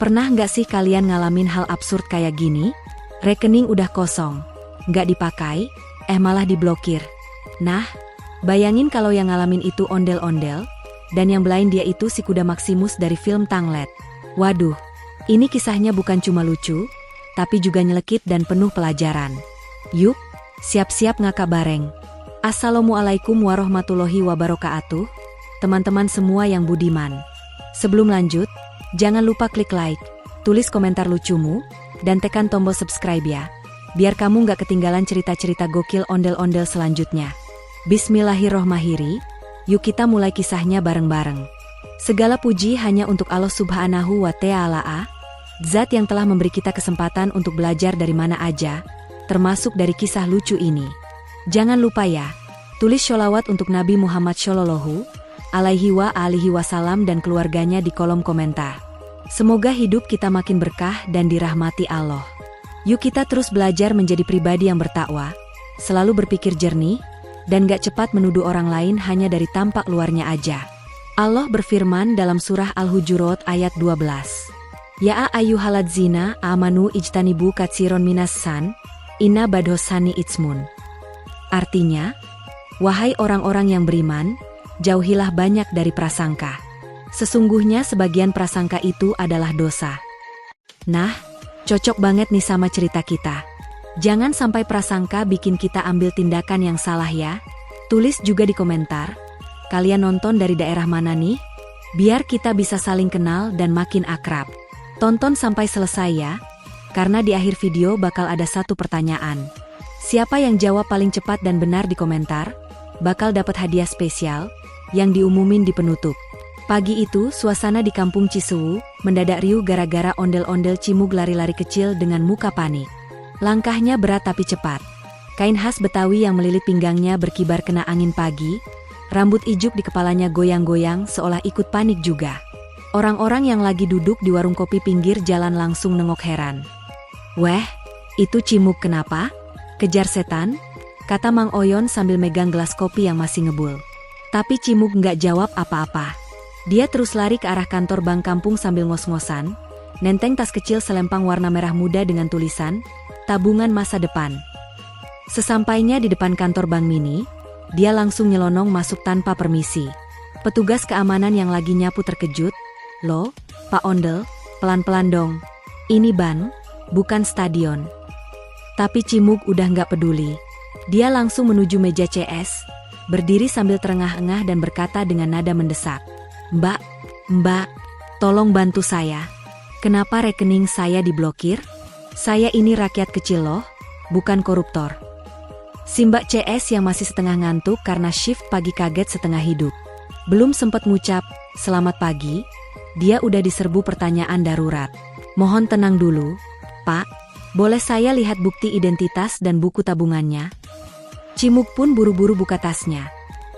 Pernah nggak sih kalian ngalamin hal absurd kayak gini? Rekening udah kosong, nggak dipakai, malah diblokir. Nah, bayangin kalau yang ngalamin itu ondel-ondel, dan yang belain dia itu si kuda Maximus dari film Tanglet. Waduh, ini kisahnya bukan cuma lucu, tapi juga nyelekit dan penuh pelajaran. Yuk, siap-siap ngakak bareng. Assalamualaikum warahmatullahi wabarakatuh, teman-teman semua yang budiman. Sebelum lanjut, jangan lupa klik like, tulis komentar lucumu, dan tekan tombol subscribe ya, biar kamu nggak ketinggalan cerita-cerita gokil ondel-ondel selanjutnya. Bismillahirrohmanirrohim, yuk kita mulai kisahnya bareng-bareng. Segala puji hanya untuk Allah Subhanahu wa Ta'ala, Zat yang telah memberi kita kesempatan untuk belajar dari mana aja, termasuk dari kisah lucu ini. Jangan lupa ya, tulis sholawat untuk Nabi Muhammad Shallallahu Alaihi Wasallam dan keluarganya di kolom komentar. Semoga hidup kita makin berkah dan dirahmati Allah. Yuk kita terus belajar menjadi pribadi yang bertakwa, selalu berpikir jernih, dan gak cepat menuduh orang lain hanya dari tampak luarnya aja. Allah berfirman dalam surah Al-Hujurat ayat 12. Ya ayyuhalladzina amanu ijtanibu katsiron minas san, inna badhosani itsmun. Artinya, wahai orang-orang yang beriman, jauhilah banyak dari prasangka. Sesungguhnya sebagian prasangka itu adalah dosa. Nah, cocok banget nih sama cerita kita. Jangan sampai prasangka bikin kita ambil tindakan yang salah ya. Tulis juga di komentar, kalian nonton dari daerah mana nih? Biar kita bisa saling kenal dan makin akrab. Tonton sampai selesai ya, karena di akhir video bakal ada satu pertanyaan. Siapa yang jawab paling cepat dan benar di komentar, bakal dapat hadiah spesial, yang diumumin di penutup. Pagi itu, suasana di kampung Cisewu mendadak riuh gara-gara ondel-ondel Cimug lari-lari kecil dengan muka panik. Langkahnya berat tapi cepat. Kain khas Betawi yang melilit pinggangnya berkibar kena angin pagi, rambut ijuk di kepalanya goyang-goyang seolah ikut panik juga. Orang-orang yang lagi duduk di warung kopi pinggir jalan langsung nengok heran. Weh, itu Cimug kenapa? Kejar setan? Kata Mang Oyon sambil megang gelas kopi yang masih ngebul. Tapi Cimug nggak jawab apa-apa. Dia terus lari ke arah kantor bank kampung sambil ngos-ngosan, nenteng tas kecil selempang warna merah muda dengan tulisan, tabungan masa depan. Sesampainya di depan kantor bank mini, dia langsung nyelonong masuk tanpa permisi. Petugas keamanan yang lagi nyapu terkejut, "Loh, Pak Ondel, pelan-pelan dong. Ini bank, bukan stadion." Tapi Cimug udah nggak peduli. Dia langsung menuju meja CS, berdiri sambil terengah-engah dan berkata dengan nada mendesak. Mbak, tolong bantu saya. Kenapa rekening saya diblokir? Saya ini rakyat kecil loh, bukan koruptor. Si Mbak CS yang masih setengah ngantuk karena shift pagi kaget setengah hidup. Belum sempat ngucap, selamat pagi, dia udah diserbu pertanyaan darurat. Mohon tenang dulu, Pak, boleh saya lihat bukti identitas dan buku tabungannya? Cimug pun buru-buru buka tasnya.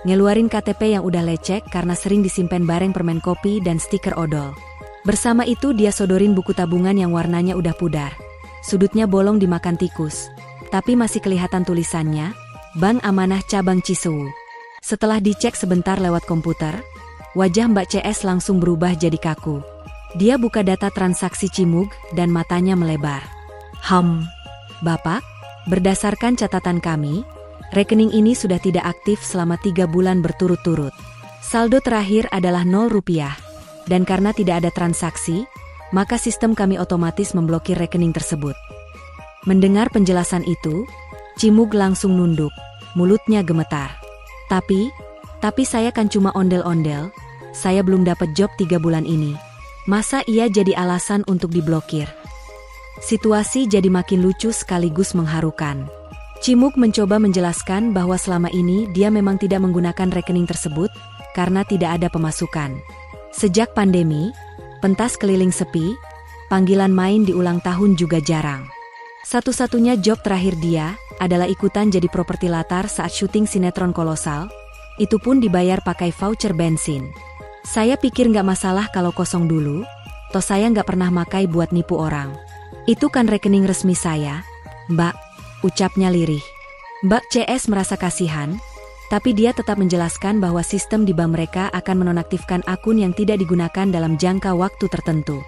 Ngeluarin KTP yang udah lecek karena sering disimpan bareng permen kopi dan stiker odol. Bersama itu dia sodorin buku tabungan yang warnanya udah pudar. Sudutnya bolong dimakan tikus. Tapi masih kelihatan tulisannya, Bank Amanah Cabang Cisewu. Setelah dicek sebentar lewat komputer, wajah Mbak CS langsung berubah jadi kaku. Dia buka data transaksi Cimug dan matanya melebar. Bapak, berdasarkan catatan kami, rekening ini sudah tidak aktif selama 3 bulan berturut-turut. Saldo terakhir adalah 0 rupiah. Dan karena tidak ada transaksi, maka sistem kami otomatis memblokir rekening tersebut. Mendengar penjelasan itu, Cimug langsung nunduk, mulutnya gemetar. Tapi saya kan cuma ondel-ondel, saya belum dapat job 3 bulan ini. Masa iya jadi alasan untuk diblokir? Situasi jadi makin lucu sekaligus mengharukan. Cimug mencoba menjelaskan bahwa selama ini dia memang tidak menggunakan rekening tersebut karena tidak ada pemasukan. Sejak pandemi, pentas keliling sepi, panggilan main di ulang tahun juga jarang. Satu-satunya job terakhir dia adalah ikutan jadi properti latar saat syuting sinetron kolosal, itu pun dibayar pakai voucher bensin. Saya pikir nggak masalah kalau kosong dulu, toh saya nggak pernah makai buat nipu orang. Itu kan rekening resmi saya, Mbak. Ucapnya lirih. Mbak CS merasa kasihan, tapi dia tetap menjelaskan bahwa sistem di bank mereka akan menonaktifkan akun yang tidak digunakan dalam jangka waktu tertentu.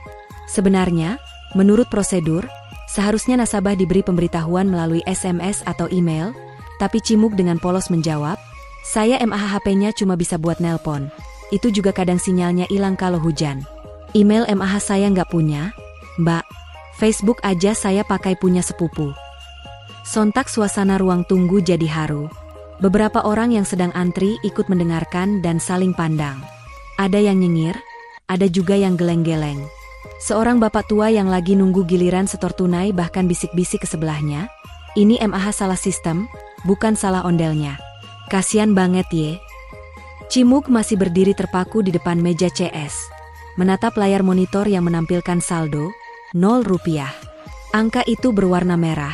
Sebenarnya, menurut prosedur, seharusnya nasabah diberi pemberitahuan melalui SMS atau email, tapi Cimug dengan polos menjawab, "Saya MAH HP-nya cuma bisa buat nelpon. Itu juga kadang sinyalnya hilang kalau hujan. Email MAH saya nggak punya, Mbak. Facebook aja saya pakai punya sepupu." Sontak suasana ruang tunggu jadi haru. Beberapa orang yang sedang antri ikut mendengarkan dan saling pandang. Ada yang nyengir, ada juga yang geleng-geleng. Seorang bapak tua yang lagi nunggu giliran setor tunai bahkan bisik-bisik ke sebelahnya, "Ini MAH salah sistem, bukan salah ondelnya. Kasian banget ye." Cimug masih berdiri terpaku di depan meja CS, menatap layar monitor yang menampilkan saldo, 0 rupiah. Angka itu berwarna merah,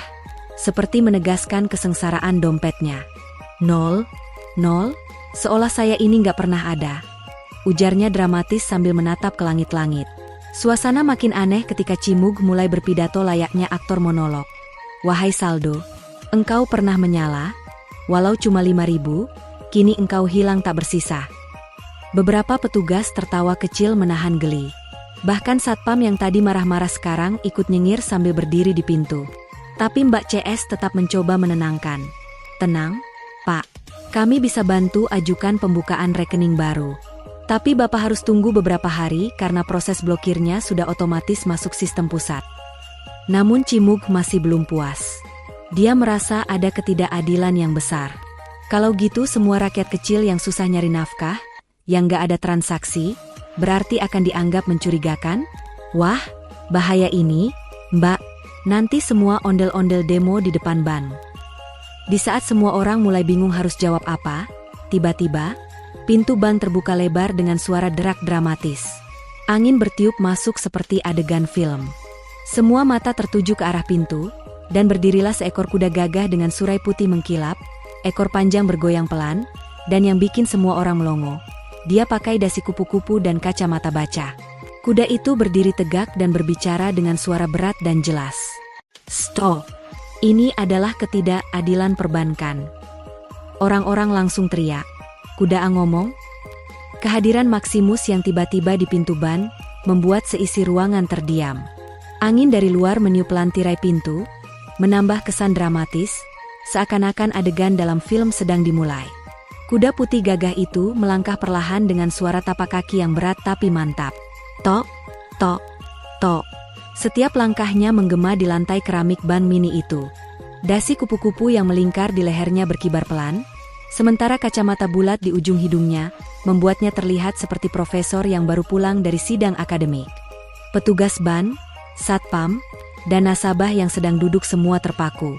seperti menegaskan kesengsaraan dompetnya. 0, 0, seolah saya ini nggak pernah ada, ujarnya dramatis sambil menatap ke langit-langit. Suasana makin aneh ketika Cimug mulai berpidato layaknya aktor monolog. "Wahai saldo, engkau pernah menyala, walau cuma 5.000, kini engkau hilang tak bersisa." Beberapa petugas tertawa kecil menahan geli. Bahkan satpam yang tadi marah-marah sekarang ikut nyengir sambil berdiri di pintu. Tapi Mbak CS tetap mencoba menenangkan. "Tenang, Pak, kami bisa bantu ajukan pembukaan rekening baru. Tapi Bapak harus tunggu beberapa hari karena proses blokirnya sudah otomatis masuk sistem pusat." Namun Cimug masih belum puas. Dia merasa ada ketidakadilan yang besar. Kalau gitu semua rakyat kecil yang susah nyari nafkah, yang gak ada transaksi, berarti akan dianggap mencurigakan? Wah, bahaya ini, Mbak. Nanti semua ondel-ondel demo di depan bank. Di saat semua orang mulai bingung harus jawab apa, tiba-tiba, pintu bank terbuka lebar dengan suara derak dramatis. Angin bertiup masuk seperti adegan film. Semua mata tertuju ke arah pintu, dan berdirilah seekor kuda gagah dengan surai putih mengkilap, ekor panjang bergoyang pelan, dan yang bikin semua orang melongo. Dia pakai dasi kupu-kupu dan kacamata baca. Kuda itu berdiri tegak dan berbicara dengan suara berat dan jelas. "Stop! Ini adalah ketidakadilan perbankan." Orang-orang langsung teriak. "Kuda ngomong?" Kehadiran Maximus yang tiba-tiba di pintu ban membuat seisi ruangan terdiam. Angin dari luar meniup lantirai pintu, menambah kesan dramatis, seakan-akan adegan dalam film sedang dimulai. Kuda putih gagah itu melangkah perlahan dengan suara tapak kaki yang berat tapi mantap. Tok, tok, tok. Setiap langkahnya menggema di lantai keramik ban mini itu. Dasi kupu-kupu yang melingkar di lehernya berkibar pelan, sementara kacamata bulat di ujung hidungnya membuatnya terlihat seperti profesor yang baru pulang dari sidang akademik. Petugas ban, satpam, dan nasabah yang sedang duduk semua terpaku.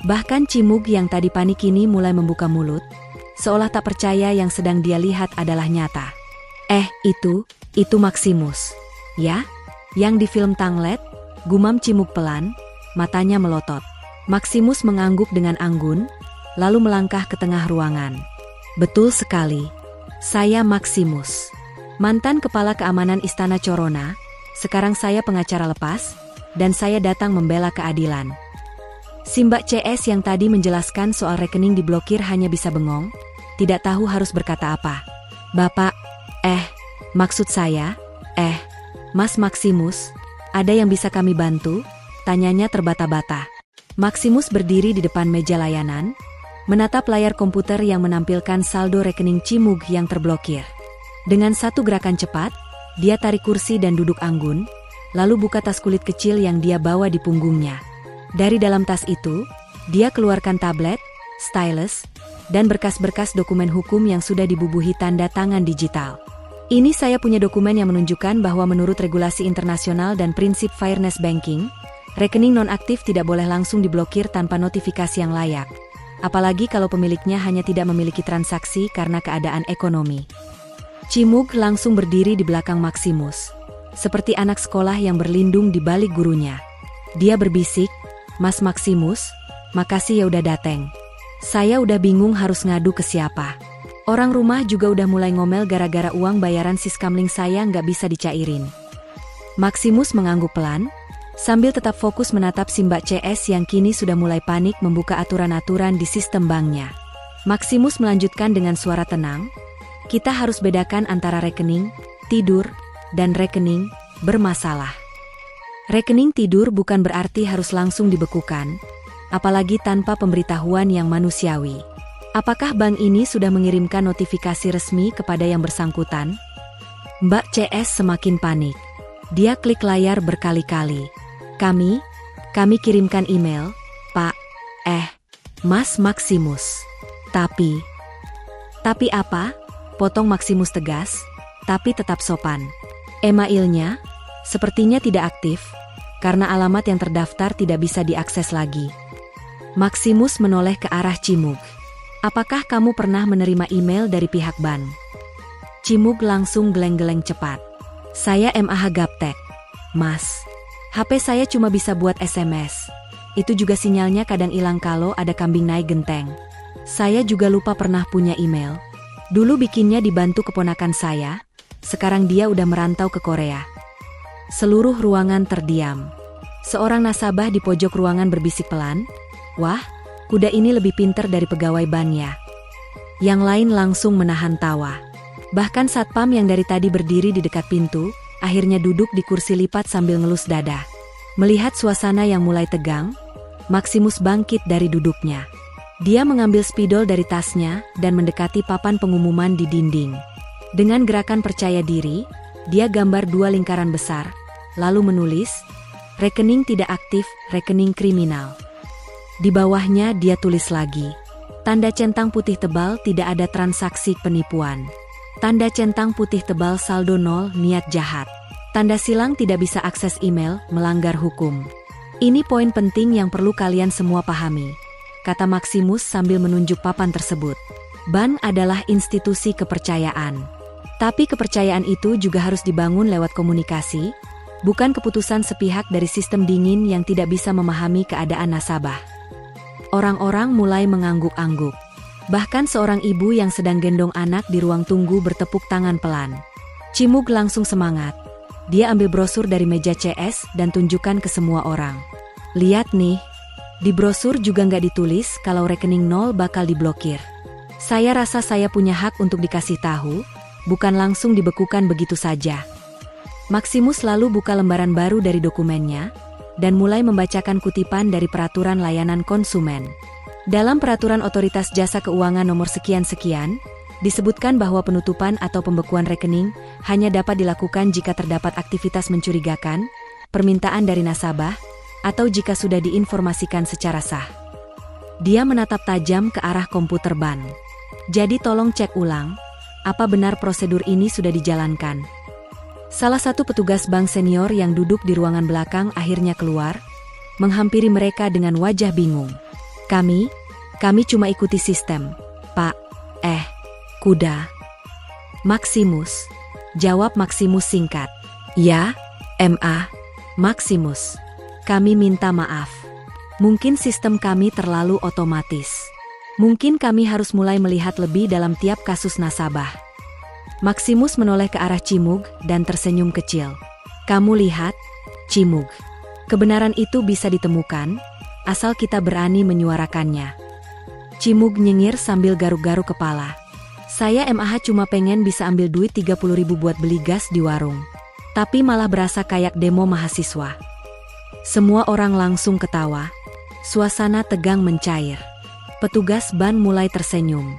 Bahkan Cimug yang tadi panik ini mulai membuka mulut, seolah tak percaya yang sedang dia lihat adalah nyata. Itu Maximus. Ya? Yang di film Tanglet, gumam Cimug pelan, matanya melotot. Maximus mengangguk dengan anggun, lalu melangkah ke tengah ruangan. "Betul sekali. Saya Maximus. Mantan Kepala Keamanan Istana Corona, sekarang saya pengacara lepas, dan saya datang membela keadilan." Si Mbak CS yang tadi menjelaskan soal rekening diblokir hanya bisa bengong, tidak tahu harus berkata apa. "Bapak, maksud saya, Mas Maximus, ada yang bisa kami bantu?" tanyanya terbata-bata. Maximus berdiri di depan meja layanan, menatap layar komputer yang menampilkan saldo rekening Cimug yang terblokir. Dengan satu gerakan cepat, dia tarik kursi dan duduk anggun, lalu buka tas kulit kecil yang dia bawa di punggungnya. Dari dalam tas itu, dia keluarkan tablet, stylus, dan berkas-berkas dokumen hukum yang sudah dibubuhi tanda tangan digital. "Ini saya punya dokumen yang menunjukkan bahwa menurut regulasi internasional dan prinsip fairness banking, rekening nonaktif tidak boleh langsung diblokir tanpa notifikasi yang layak. Apalagi kalau pemiliknya hanya tidak memiliki transaksi karena keadaan ekonomi." Cimug langsung berdiri di belakang Maximus, seperti anak sekolah yang berlindung di balik gurunya. Dia berbisik, "Mas Maximus, makasih ya udah dateng. Saya udah bingung harus ngadu ke siapa. Orang rumah juga udah mulai ngomel gara-gara uang bayaran siskamling saya nggak bisa dicairin." Maximus mengangguk pelan, sambil tetap fokus menatap si Mbak CS yang kini sudah mulai panik membuka aturan-aturan di sistem banknya. Maximus melanjutkan dengan suara tenang, "Kita harus bedakan antara rekening, tidur, dan rekening, bermasalah. Rekening tidur bukan berarti harus langsung dibekukan, apalagi tanpa pemberitahuan yang manusiawi. Apakah bank ini sudah mengirimkan notifikasi resmi kepada yang bersangkutan? Mbak CS semakin panik. Dia klik layar berkali-kali. Kami kirimkan email, Pak. Mas Maximus. Tapi apa? Potong Maximus tegas, tapi tetap sopan. Emailnya sepertinya tidak aktif, karena alamat yang terdaftar tidak bisa diakses lagi. Maximus menoleh ke arah Cimug. Apakah kamu pernah menerima email dari pihak bank? Cimug langsung geleng-geleng cepat. Saya MAH Gaptek. Mas, HP saya cuma bisa buat SMS. Itu juga sinyalnya kadang hilang kalau ada kambing naik genteng. Saya juga lupa pernah punya email. Dulu bikinnya dibantu keponakan saya, sekarang dia udah merantau ke Korea. Seluruh ruangan terdiam. Seorang nasabah di pojok ruangan berbisik pelan, "Wah, kuda ini lebih pinter dari pegawai bank-nya." Yang lain langsung menahan tawa. Bahkan satpam yang dari tadi berdiri di dekat pintu, akhirnya duduk di kursi lipat sambil ngelus dada. Melihat suasana yang mulai tegang, Maximus bangkit dari duduknya. Dia mengambil spidol dari tasnya dan mendekati papan pengumuman di dinding. Dengan gerakan percaya diri, dia gambar 2 lingkaran besar, lalu menulis, "Rekening tidak aktif, rekening kriminal." Di bawahnya dia tulis lagi, tanda centang putih tebal tidak ada transaksi penipuan. Tanda centang putih tebal saldo 0 niat jahat. Tanda silang tidak bisa akses email, melanggar hukum. Ini poin penting yang perlu kalian semua pahami, kata Maximus sambil menunjuk papan tersebut. Bank adalah institusi kepercayaan. Tapi kepercayaan itu juga harus dibangun lewat komunikasi, bukan keputusan sepihak dari sistem dingin yang tidak bisa memahami keadaan nasabah. Orang-orang mulai mengangguk-angguk. Bahkan seorang ibu yang sedang gendong anak di ruang tunggu bertepuk tangan pelan. Cimug langsung semangat. Dia ambil brosur dari meja CS dan tunjukkan ke semua orang. Lihat nih, di brosur juga nggak ditulis kalau rekening 0 bakal diblokir. Saya rasa saya punya hak untuk dikasih tahu, bukan langsung dibekukan begitu saja. Maximus lalu buka lembaran baru dari dokumennya, dan mulai membacakan kutipan dari Peraturan Layanan Konsumen. Dalam Peraturan Otoritas Jasa Keuangan nomor sekian-sekian, disebutkan bahwa penutupan atau pembekuan rekening hanya dapat dilakukan jika terdapat aktivitas mencurigakan, permintaan dari nasabah, atau jika sudah diinformasikan secara sah. Dia menatap tajam ke arah komputer bank. Jadi tolong cek ulang, apa benar prosedur ini sudah dijalankan? Salah satu petugas bank senior yang duduk di ruangan belakang akhirnya keluar, menghampiri mereka dengan wajah bingung. Kami cuma ikuti sistem, Pak. Kuda. Maximus. Jawab Maximus singkat. Ya, MA. Maximus. Kami minta maaf. Mungkin sistem kami terlalu otomatis. Mungkin kami harus mulai melihat lebih dalam tiap kasus nasabah. Maximus menoleh ke arah Cimug dan tersenyum kecil. Kamu lihat, Cimug. Kebenaran itu bisa ditemukan, asal kita berani menyuarakannya. Cimug nyengir sambil garuk-garuk kepala. Saya MAH cuma pengen bisa ambil duit 30.000 buat beli gas di warung. Tapi malah berasa kayak demo mahasiswa. Semua orang langsung ketawa. Suasana tegang mencair. Petugas ban mulai tersenyum.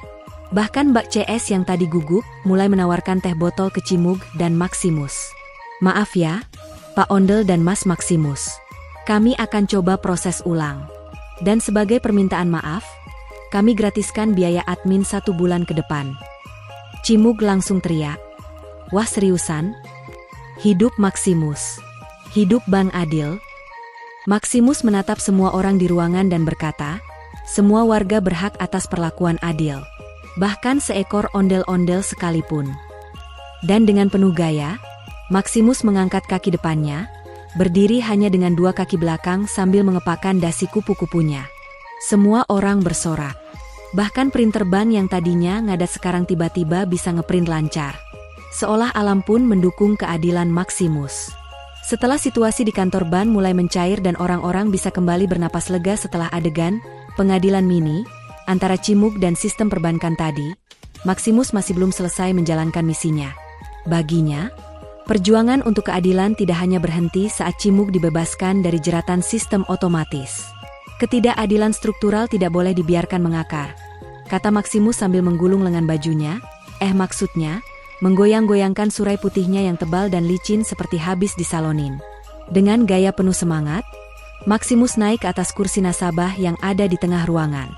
Bahkan Mbak CS yang tadi gugup mulai menawarkan teh botol ke Cimug dan Maximus. Maaf ya, Pak Ondel dan Mas Maximus. Kami akan coba proses ulang. Dan sebagai permintaan maaf, kami gratiskan biaya admin 1 bulan ke depan. Cimug langsung teriak. Wah seriusan? Hidup Maximus. Hidup Bank Adil. Maximus menatap semua orang di ruangan dan berkata, semua warga berhak atas perlakuan adil. Bahkan seekor ondel-ondel sekalipun. Dan dengan penuh gaya, Maximus mengangkat kaki depannya, berdiri hanya dengan 2 kaki belakang sambil mengepakkan dasi kupu-kupunya. Semua orang bersorak. Bahkan printer ban yang tadinya ngadat sekarang tiba-tiba bisa ngeprint lancar. Seolah alam pun mendukung keadilan Maximus. Setelah situasi di kantor ban mulai mencair dan orang-orang bisa kembali bernapas lega setelah adegan pengadilan mini antara Cimug dan sistem perbankan tadi, Maximus masih belum selesai menjalankan misinya. Baginya, Perjuangan untuk keadilan tidak hanya berhenti saat Cimug dibebaskan dari jeratan sistem otomatis. Ketidakadilan struktural tidak boleh dibiarkan mengakar, kata Maximus sambil menggulung lengan bajunya, maksudnya, menggoyang-goyangkan surai putihnya yang tebal dan licin seperti habis disalonin. Dengan gaya penuh semangat, Maximus naik ke atas kursi nasabah yang ada di tengah ruangan.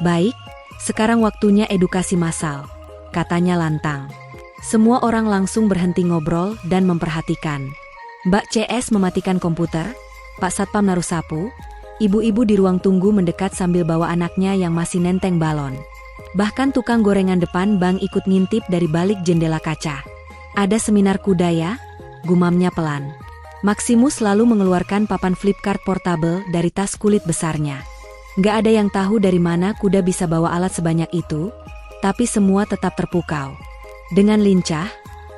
Baik, sekarang waktunya edukasi massal, katanya lantang. Semua orang langsung berhenti ngobrol dan memperhatikan. Mbak CS mematikan komputer, Pak Satpam naruh sapu, ibu-ibu di ruang tunggu mendekat sambil bawa anaknya yang masih nenteng balon. Bahkan tukang gorengan depan bank ikut ngintip dari balik jendela kaca. Ada seminar kuda ya? Gumamnya pelan. Maximus lalu mengeluarkan papan flipkart portable dari tas kulit besarnya. Gak ada yang tahu dari mana kuda bisa bawa alat sebanyak itu, tapi semua tetap terpukau. Dengan lincah,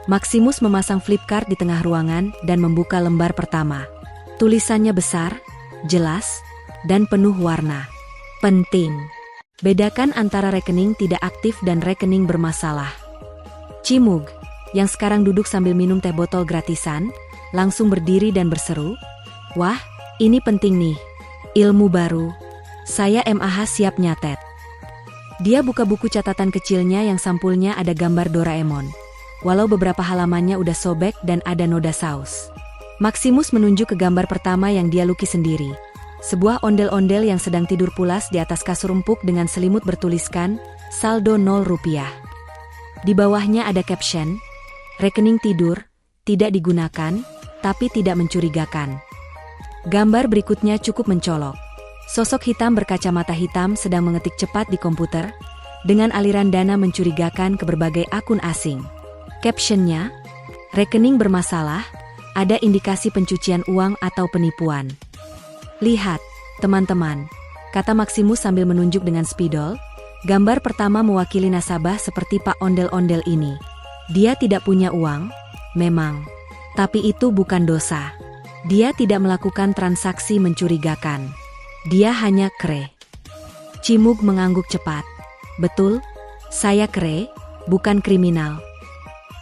Maximus memasang flipkart di tengah ruangan dan membuka lembar pertama. Tulisannya besar, jelas, dan penuh warna. Penting. Bedakan antara rekening tidak aktif dan rekening bermasalah. Cimug, yang sekarang duduk sambil minum teh botol gratisan, langsung berdiri dan berseru, "Wah, ini penting nih. Ilmu baru. Saya MAH siap nyatet." Dia buka buku catatan kecilnya yang sampulnya ada gambar Doraemon. Walau beberapa halamannya udah sobek dan ada noda saus. Maximus menunjuk ke gambar pertama yang dia lukis sendiri. Sebuah ondel-ondel yang sedang tidur pulas di atas kasur empuk dengan selimut bertuliskan, saldo 0 rupiah. Di bawahnya ada caption, rekening tidur, tidak digunakan, tapi tidak mencurigakan. Gambar berikutnya cukup mencolok. Sosok hitam berkacamata hitam sedang mengetik cepat di komputer, dengan aliran dana mencurigakan ke berbagai akun asing. Captionnya, rekening bermasalah, ada indikasi pencucian uang atau penipuan. Lihat, teman-teman, kata Maximus sambil menunjuk dengan spidol, gambar pertama mewakili nasabah seperti Pak Ondel-Ondel ini. Dia tidak punya uang, memang, tapi itu bukan dosa. Dia tidak melakukan transaksi mencurigakan. Dia hanya kere. Cimug mengangguk cepat. Betul, saya kere, bukan kriminal.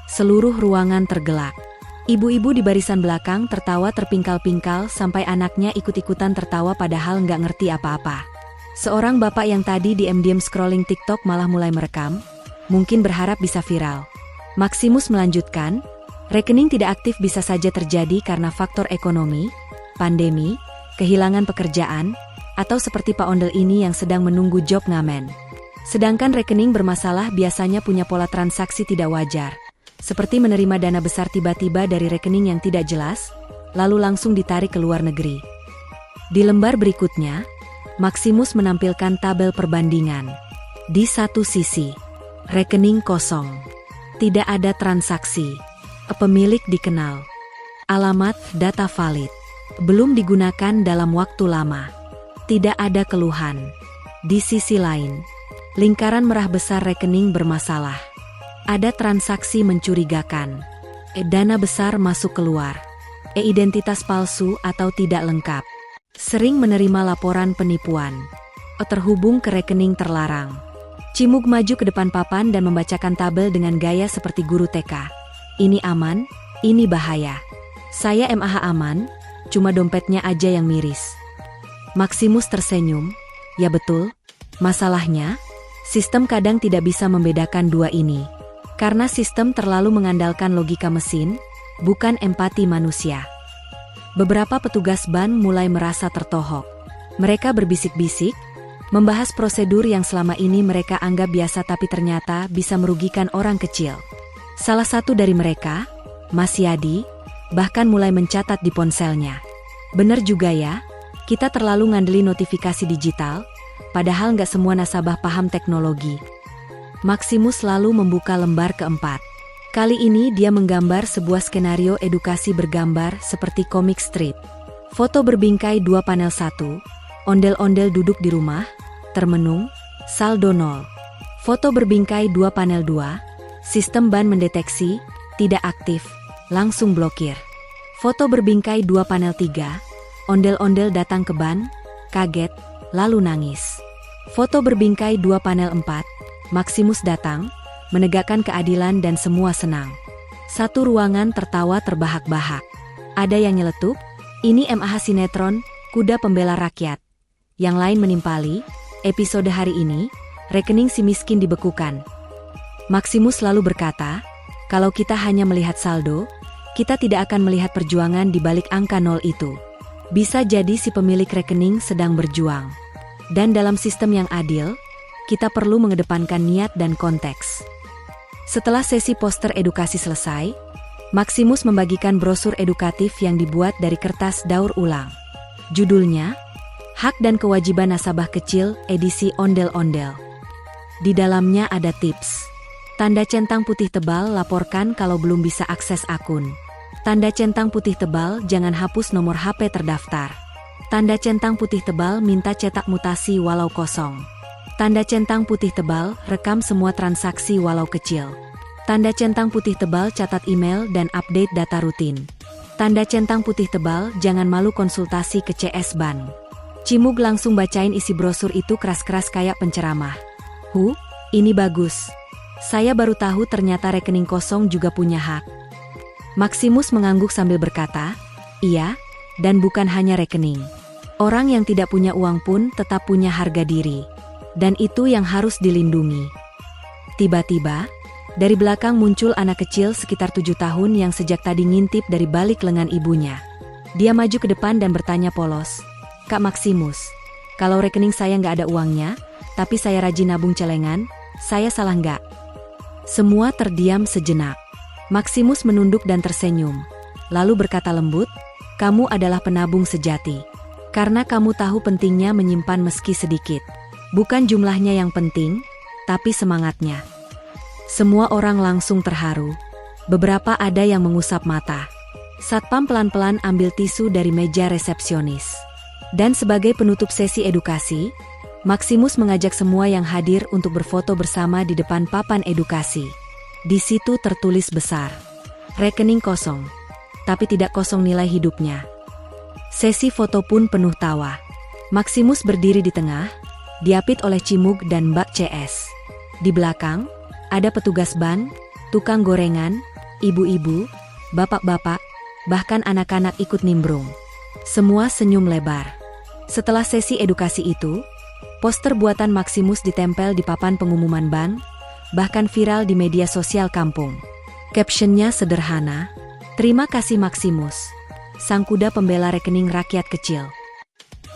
Seluruh ruangan tergelak. Ibu-ibu di barisan belakang tertawa terpingkal-pingkal sampai anaknya ikut-ikutan tertawa padahal nggak ngerti apa-apa. Seorang bapak yang tadi diam-diam scrolling TikTok malah mulai merekam, mungkin berharap bisa viral. Maximus melanjutkan, rekening tidak aktif bisa saja terjadi karena faktor ekonomi, pandemi, kehilangan pekerjaan, atau seperti Pak Ondel ini yang sedang menunggu job ngamen. Sedangkan rekening bermasalah biasanya punya pola transaksi tidak wajar, seperti menerima dana besar tiba-tiba dari rekening yang tidak jelas, lalu langsung ditarik ke luar negeri. Di lembar berikutnya, Maximus menampilkan tabel perbandingan. Di satu sisi, rekening kosong, tidak ada transaksi, pemilik dikenal, alamat data valid, belum digunakan dalam waktu lama. Tidak ada keluhan. Di sisi lain, lingkaran merah besar rekening bermasalah. Ada transaksi mencurigakan. Dana besar masuk keluar. Identitas palsu atau tidak lengkap. Sering menerima laporan penipuan. Terhubung ke rekening terlarang. Cimug maju ke depan papan dan membacakan tabel dengan gaya seperti guru TK. Ini aman, ini bahaya. Saya MAH aman, cuma dompetnya aja yang miris. Maximus tersenyum, ya betul, masalahnya, sistem kadang tidak bisa membedakan dua ini. Karena sistem terlalu mengandalkan logika mesin, bukan empati manusia. Beberapa petugas ban mulai merasa tertohok. Mereka berbisik-bisik, membahas prosedur yang selama ini mereka anggap biasa tapi ternyata bisa merugikan orang kecil. Salah satu dari mereka, Mas Yadi, bahkan mulai mencatat di ponselnya. Bener juga ya, kita terlalu ngandelin notifikasi digital, padahal nggak semua nasabah paham teknologi. Maximus lalu membuka lembar keempat. Kali ini dia menggambar sebuah skenario edukasi bergambar seperti komik strip. Foto berbingkai 2 panel 1, ondel-ondel duduk di rumah, termenung, saldo 0. Foto berbingkai 2 panel 2, sistem ban mendeteksi, tidak aktif, langsung blokir. Foto berbingkai 2 panel 3, ondel-ondel datang ke ban, kaget, lalu nangis. Foto berbingkai 2 panel 4, Maximus datang, menegakkan keadilan dan semua senang. Satu ruangan tertawa terbahak-bahak. Ada yang nyeletuk, ini MAH sinetron, kuda pembela rakyat. Yang lain menimpali, episode hari ini, rekening si miskin dibekukan. Maximus lalu berkata, kalau kita hanya melihat saldo, kita tidak akan melihat perjuangan di balik angka 0 itu. Bisa jadi si pemilik rekening sedang berjuang. Dan dalam sistem yang adil, kita perlu mengedepankan niat dan konteks. Setelah sesi poster edukasi selesai, Maximus membagikan brosur edukatif yang dibuat dari kertas daur ulang. Judulnya, Hak dan Kewajiban Nasabah Kecil edisi ondel-ondel. Di dalamnya ada tips. Tanda centang putih tebal laporkan kalau belum bisa akses akun. Tanda centang putih tebal jangan hapus nomor HP terdaftar. Tanda centang putih tebal minta cetak mutasi walau kosong. Tanda centang putih tebal rekam semua transaksi walau kecil. Tanda centang putih tebal catat email dan update data rutin. Tanda centang putih tebal jangan malu konsultasi ke CS Ban. Cimug langsung bacain isi brosur itu keras-keras kayak penceramah. Ini bagus. Saya baru tahu ternyata rekening kosong juga punya hak. Maximus mengangguk sambil berkata, iya, dan bukan hanya rekening. Orang yang tidak punya uang pun tetap punya harga diri. Dan itu yang harus dilindungi. Tiba-tiba, dari belakang muncul anak kecil sekitar 7 tahun yang sejak tadi ngintip dari balik lengan ibunya. Dia maju ke depan dan bertanya polos, Kak Maximus, kalau rekening saya nggak ada uangnya, tapi saya rajin nabung celengan, saya salah nggak? Semua terdiam sejenak. Maximus menunduk dan tersenyum. Lalu berkata lembut, kamu adalah penabung sejati. Karena kamu tahu pentingnya menyimpan meski sedikit. Bukan jumlahnya yang penting, tapi semangatnya. Semua orang langsung terharu. Beberapa ada yang mengusap mata. Satpam pelan-pelan ambil tisu dari meja resepsionis. Dan sebagai penutup sesi edukasi, Maximus mengajak semua yang hadir untuk berfoto bersama di depan papan edukasi. Di situ tertulis besar, rekening kosong, tapi tidak kosong nilai hidupnya. Sesi foto pun penuh tawa. Maximus berdiri di tengah, diapit oleh Cimug dan Mbak CS. Di belakang, ada petugas ban, tukang gorengan, ibu-ibu, bapak-bapak, bahkan anak-anak ikut nimbrung. Semua senyum lebar. Setelah sesi edukasi itu, poster buatan Maximus ditempel di papan pengumuman bank, bahkan viral di media sosial kampung. Captionnya sederhana, terima kasih Maximus, sang kuda pembela rekening rakyat kecil.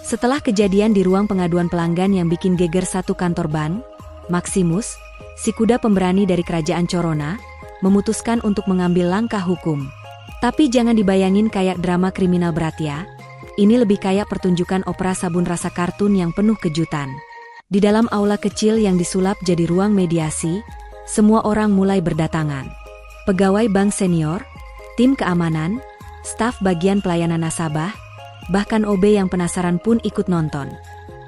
Setelah kejadian di ruang pengaduan pelanggan yang bikin geger satu kantor bank, Maximus, si kuda pemberani dari kerajaan Corona, memutuskan untuk mengambil langkah hukum. Tapi jangan dibayangin kayak drama kriminal berat ya. Ini lebih kayak pertunjukan opera sabun rasa kartun yang penuh kejutan. Di dalam aula kecil yang disulap jadi ruang mediasi, semua orang mulai berdatangan. Pegawai bank senior, tim keamanan, staf bagian pelayanan nasabah, bahkan OB yang penasaran pun ikut nonton.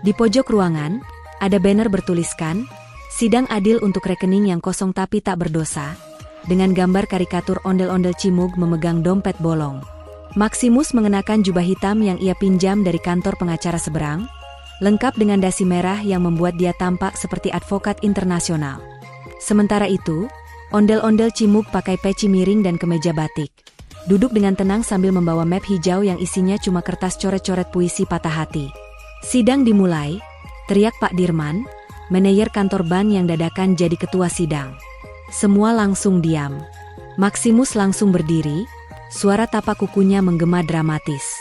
Di pojok ruangan, ada banner bertuliskan, sidang adil untuk rekening yang kosong tapi tak berdosa, dengan gambar karikatur ondel-ondel Cimug memegang dompet bolong. Maximus mengenakan jubah hitam yang ia pinjam dari kantor pengacara seberang, lengkap dengan dasi merah yang membuat dia tampak seperti advokat internasional. Sementara itu, ondel-ondel Cimug pakai peci miring dan kemeja batik. Duduk dengan tenang sambil membawa map hijau yang isinya cuma kertas coret-coret puisi patah hati. Sidang dimulai, teriak Pak Dirman, manajer kantor bank yang dadakan jadi ketua sidang. Semua langsung diam. Maximus langsung berdiri, suara tapak kukunya menggema dramatis.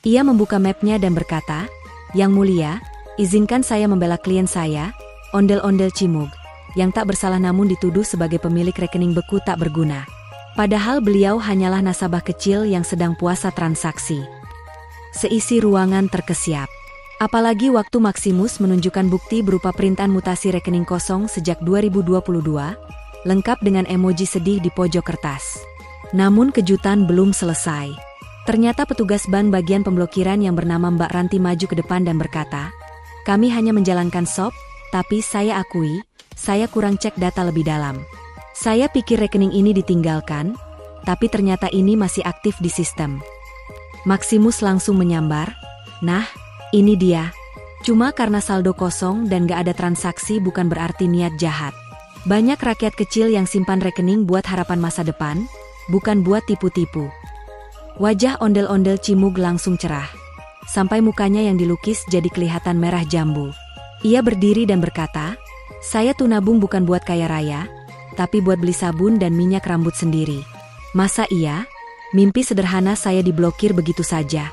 Ia membuka mapnya dan berkata, Yang Mulia, izinkan saya membela klien saya, ondel-ondel Cimug, yang tak bersalah namun dituduh sebagai pemilik rekening beku tak berguna. Padahal beliau hanyalah nasabah kecil yang sedang puasa transaksi. Seisi ruangan terkesiap. Apalagi waktu Maximus menunjukkan bukti berupa printan mutasi rekening kosong sejak 2022, lengkap dengan emoji sedih di pojok kertas. Namun kejutan belum selesai. Ternyata petugas bank bagian pemblokiran yang bernama Mbak Ranti maju ke depan dan berkata, kami hanya menjalankan SOP, tapi saya akui, saya kurang cek data lebih dalam. Saya pikir rekening ini ditinggalkan, tapi ternyata ini masih aktif di sistem. Maximus langsung menyambar, nah, ini dia. Cuma karena saldo kosong dan gak ada transaksi bukan berarti niat jahat. Banyak rakyat kecil yang simpan rekening buat harapan masa depan, bukan buat tipu-tipu. Wajah ondel-ondel Cimug langsung cerah. Sampai mukanya yang dilukis jadi kelihatan merah jambu. Ia berdiri dan berkata, "Saya tuh nabung bukan buat kaya raya, tapi buat beli sabun dan minyak rambut sendiri. Masa iya? Mimpi sederhana saya diblokir begitu saja."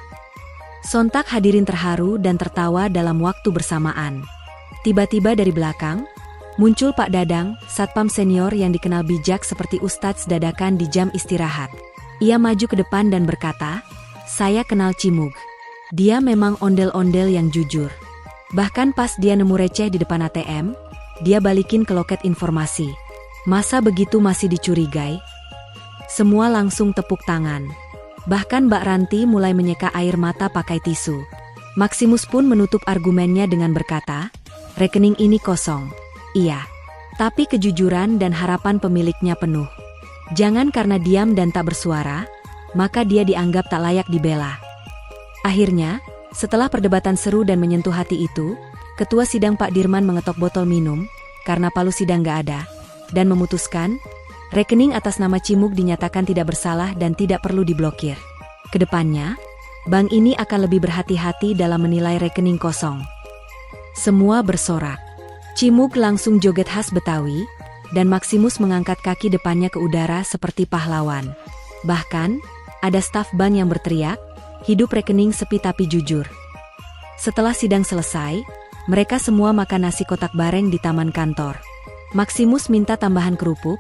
Sontak hadirin terharu dan tertawa dalam waktu bersamaan. Tiba-tiba dari belakang, muncul Pak Dadang, satpam senior yang dikenal bijak seperti ustadz dadakan di jam istirahat. Ia maju ke depan dan berkata, "Saya kenal Cimug. Dia memang ondel-ondel yang jujur. Bahkan pas dia nemu receh di depan ATM, dia balikin ke loket informasi. Masa begitu masih dicurigai?" Semua langsung tepuk tangan. Bahkan Mbak Ranti mulai menyeka air mata pakai tisu. Maximus pun menutup argumennya dengan berkata, "Rekening ini kosong. Iya. Tapi kejujuran dan harapan pemiliknya penuh. Jangan karena diam dan tak bersuara, maka dia dianggap tak layak dibela." Akhirnya, setelah perdebatan seru dan menyentuh hati itu, Ketua Sidang Pak Dirman mengetok botol minum, karena palu sidang gak ada, dan memutuskan, rekening atas nama Cimug dinyatakan tidak bersalah dan tidak perlu diblokir. Kedepannya, bank ini akan lebih berhati-hati dalam menilai rekening kosong. Semua bersorak. Cimug langsung joget khas Betawi, dan Maximus mengangkat kaki depannya ke udara seperti pahlawan. Bahkan, ada staf bank yang berteriak, "Hidup rekening sepi tapi jujur." Setelah sidang selesai, mereka semua makan nasi kotak bareng di taman kantor. Maximus minta tambahan kerupuk,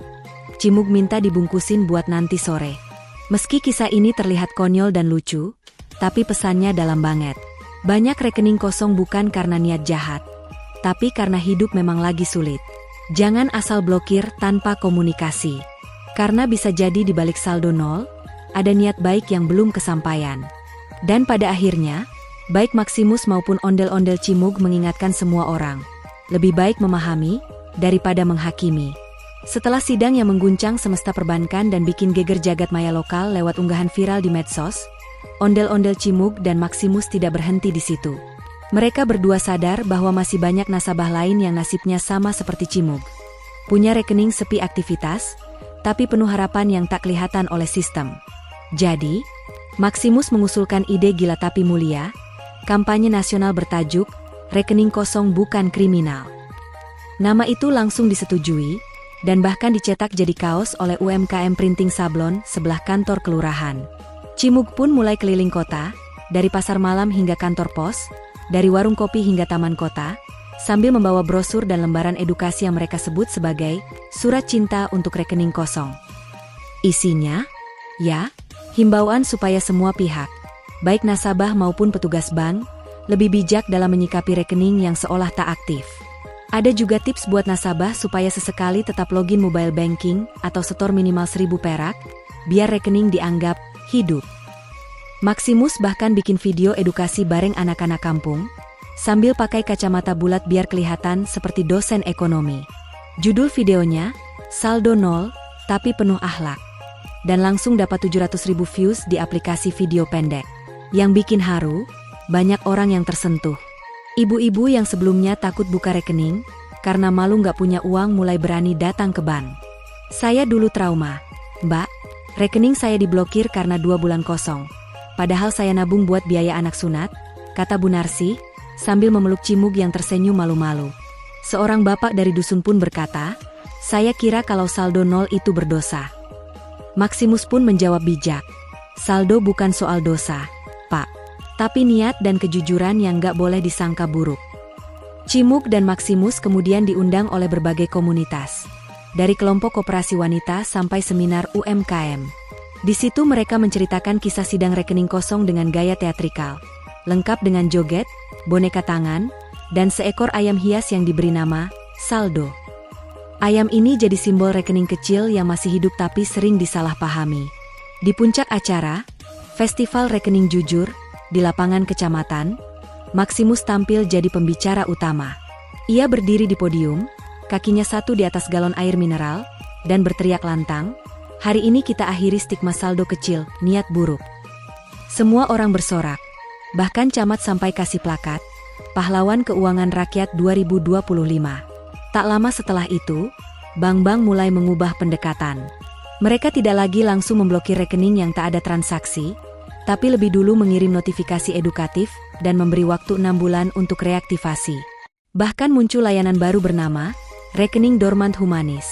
Cimug minta dibungkusin buat nanti sore. Meski kisah ini terlihat konyol dan lucu, tapi pesannya dalam banget. Banyak rekening kosong bukan karena niat jahat, tapi karena hidup memang lagi sulit. Jangan asal blokir tanpa komunikasi. Karena bisa jadi di balik saldo nol, ada niat baik yang belum kesampaian. Dan pada akhirnya, baik Maximus maupun ondel-ondel Cimug mengingatkan semua orang, lebih baik memahami daripada menghakimi. Setelah sidang yang mengguncang semesta perbankan dan bikin geger jagat maya lokal lewat unggahan viral di medsos, ondel-ondel Cimug dan Maximus tidak berhenti di situ. Mereka berdua sadar bahwa masih banyak nasabah lain yang nasibnya sama seperti Cimug. Punya rekening sepi aktivitas, tapi penuh harapan yang tak kelihatan oleh sistem. Jadi, Maximus mengusulkan ide gila tapi mulia, kampanye nasional bertajuk, "Rekening kosong bukan kriminal." Nama itu langsung disetujui, dan bahkan dicetak jadi kaos oleh UMKM Printing Sablon sebelah kantor kelurahan. Cimug pun mulai keliling kota, dari pasar malam hingga kantor pos, dari warung kopi hingga taman kota, sambil membawa brosur dan lembaran edukasi yang mereka sebut sebagai surat cinta untuk rekening kosong. Isinya, ya, himbauan supaya semua pihak, baik nasabah maupun petugas bank, lebih bijak dalam menyikapi rekening yang seolah tak aktif. Ada juga tips buat nasabah supaya sesekali tetap login mobile banking atau setor minimal 1.000 perak, biar rekening dianggap hidup. Maximus bahkan bikin video edukasi bareng anak-anak kampung, sambil pakai kacamata bulat biar kelihatan seperti dosen ekonomi. Judul videonya, "Saldo nol, tapi penuh akhlak." Dan langsung dapat 700.000 views di aplikasi video pendek. Yang bikin haru, banyak orang yang tersentuh. Ibu-ibu yang sebelumnya takut buka rekening, karena malu nggak punya uang mulai berani datang ke bank. "Saya dulu trauma. Mbak, rekening saya diblokir karena 2 bulan kosong. Padahal saya nabung buat biaya anak sunat," kata Bu Narsi, sambil memeluk Cimug yang tersenyum malu-malu. Seorang bapak dari dusun pun berkata, "Saya kira kalau saldo nol itu berdosa." Maximus pun menjawab bijak, "Saldo bukan soal dosa, Pak. Tapi niat dan kejujuran yang gak boleh disangka buruk." Cimug dan Maximus kemudian diundang oleh berbagai komunitas, dari kelompok koperasi wanita sampai seminar UMKM. Di situ mereka menceritakan kisah sidang rekening kosong dengan gaya teatrikal, lengkap dengan joget, boneka tangan, dan seekor ayam hias yang diberi nama saldo. Ayam ini jadi simbol rekening kecil yang masih hidup tapi sering disalahpahami. Di puncak acara, Festival Rekening Jujur, di lapangan kecamatan, Maximus tampil jadi pembicara utama. Ia berdiri di podium, kakinya satu di atas galon air mineral, dan berteriak lantang, "Hari ini kita akhiri stigma saldo kecil, niat buruk." Semua orang bersorak, bahkan camat sampai kasih plakat, "Pahlawan Keuangan Rakyat 2025." Tak lama setelah itu, bank-bank mulai mengubah pendekatan. Mereka tidak lagi langsung memblokir rekening yang tak ada transaksi, tapi lebih dulu mengirim notifikasi edukatif dan memberi waktu 6 bulan untuk reaktivasi. Bahkan muncul layanan baru bernama Rekening Dormant Humanis,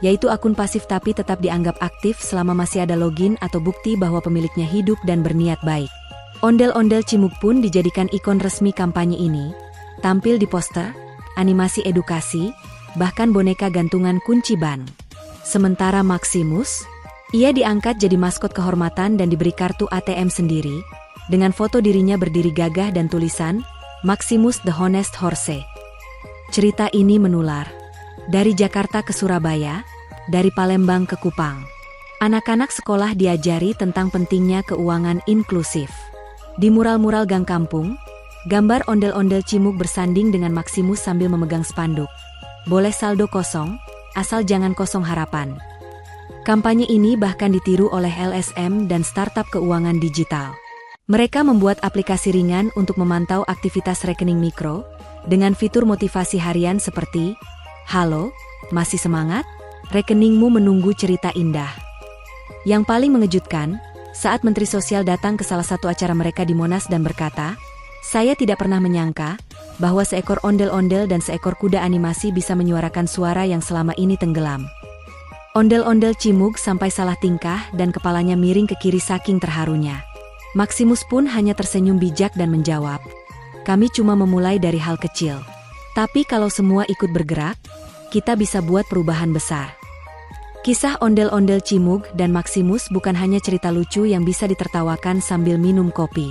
yaitu akun pasif tapi tetap dianggap aktif selama masih ada login atau bukti bahwa pemiliknya hidup dan berniat baik. Ondel-ondel Cimug pun dijadikan ikon resmi kampanye ini, tampil di poster, animasi edukasi, bahkan boneka gantungan kunci bank. Sementara Maximus, ia diangkat jadi maskot kehormatan dan diberi kartu ATM sendiri, dengan foto dirinya berdiri gagah dan tulisan, Maximus the Honest Horse. Cerita ini menular dari Jakarta ke Surabaya, dari Palembang ke Kupang. Anak-anak sekolah diajari tentang pentingnya keuangan inklusif. Di mural-mural gang kampung, gambar ondel-ondel Cimug bersanding dengan Maximus sambil memegang spanduk. Boleh saldo kosong, asal jangan kosong harapan. Kampanye ini bahkan ditiru oleh LSM dan startup keuangan digital. Mereka membuat aplikasi ringan untuk memantau aktivitas rekening mikro, dengan fitur motivasi harian seperti, "Halo, masih semangat? Rekeningmu menunggu cerita indah." Yang paling mengejutkan, saat Menteri Sosial datang ke salah satu acara mereka di Monas dan berkata, "Saya tidak pernah menyangka bahwa seekor ondel-ondel dan seekor kuda animasi bisa menyuarakan suara yang selama ini tenggelam." Ondel-ondel Cimug sampai salah tingkah dan kepalanya miring ke kiri saking terharunya. Maximus pun hanya tersenyum bijak dan menjawab, "Kami cuma memulai dari hal kecil. Tapi kalau semua ikut bergerak, kita bisa buat perubahan besar." Kisah ondel-ondel Cimug dan Maximus bukan hanya cerita lucu yang bisa ditertawakan sambil minum kopi.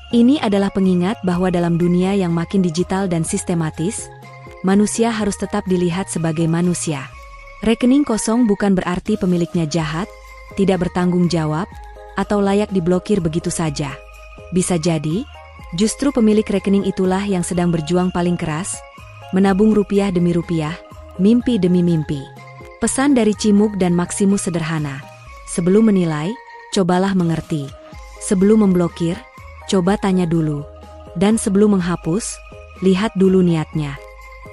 Ini adalah pengingat bahwa dalam dunia yang makin digital dan sistematis, manusia harus tetap dilihat sebagai manusia. Rekening kosong bukan berarti pemiliknya jahat, tidak bertanggung jawab, atau layak diblokir begitu saja. Bisa jadi, justru pemilik rekening itulah yang sedang berjuang paling keras, menabung rupiah demi rupiah, mimpi demi mimpi. Pesan dari Cimug dan Maximus sederhana. Sebelum menilai, cobalah mengerti. Sebelum memblokir, coba tanya dulu. Dan sebelum menghapus, lihat dulu niatnya.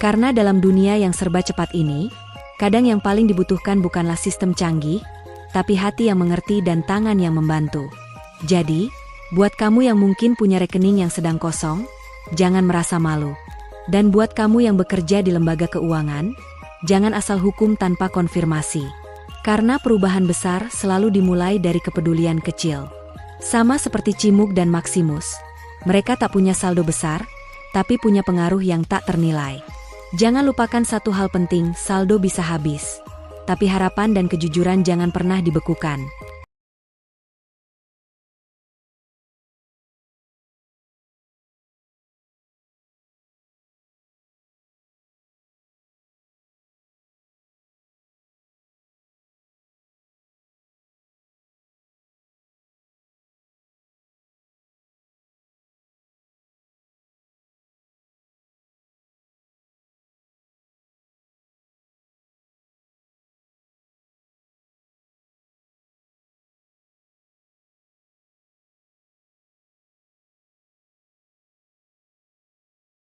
Karena dalam dunia yang serba cepat ini, kadang yang paling dibutuhkan bukanlah sistem canggih, tapi hati yang mengerti dan tangan yang membantu. Jadi, buat kamu yang mungkin punya rekening yang sedang kosong, jangan merasa malu. Dan buat kamu yang bekerja di lembaga keuangan, jangan asal hukum tanpa konfirmasi. Karena perubahan besar selalu dimulai dari kepedulian kecil. Sama seperti Cimug dan Maximus, mereka tak punya saldo besar, tapi punya pengaruh yang tak ternilai. Jangan lupakan satu hal penting, saldo bisa habis, tapi harapan dan kejujuran jangan pernah dibekukan.